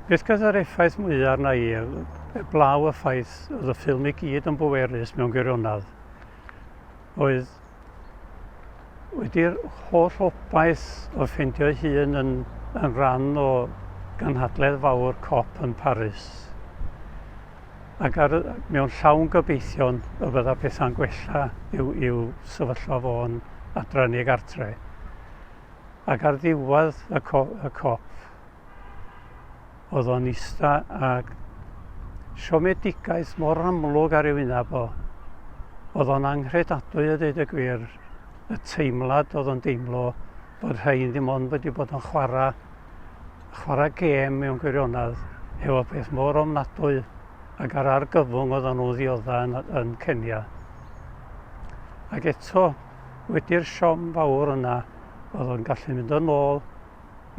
Beth gyda'r effaith mwyaf arna i, blaw y ffaith oedd y ffilm i gyd yn bwerus mewn gwirionadd, oedd wedi'r holl obaith o ffeindio ei hun yn rhan o ganhadledd fawr cop yn Paris. Ac mewn llawn gobeithion y bydda pethau'n gwella i'w sefyllfa fo'n adran i gartre. Ac ar ddiwedd y cop, oedd o'n ista ac siomedigaeth mor amlwg ar ei wyneb o. Oedd o'n anghredadwy a deud y gwir, y teimlad oedd o'n deimlo bod rhain ddim ond wedi bod yn chwarae gêm mewn gwirionadd efo beth mor ofnadwy ac ar argyfwng oedd nhw ddioddau yn Kenya. Ac eto, wedi'r siom fawr yna, oedd o'n gallu mynd yn ôl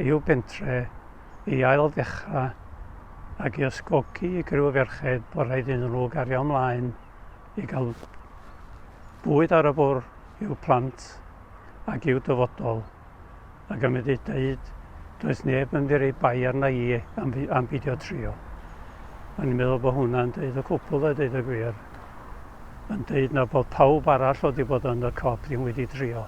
i'w bentre, i ail ddechrau ac i ysgogi i griw ferched bod rhaid iddyn nhw gario ymlaen i gael bwyd ar y bwr i'w plant ac i'w dyfodol. Ac yn mynd i dweud, does neb yn mynd i rei bai arna i am beidio trio. O'n i'n meddwl bod hwnna'n dweud y cwpl a dweud y gwir. Yn dweud na bod pawb arall wedi bod yn y cop ddim wedi trio.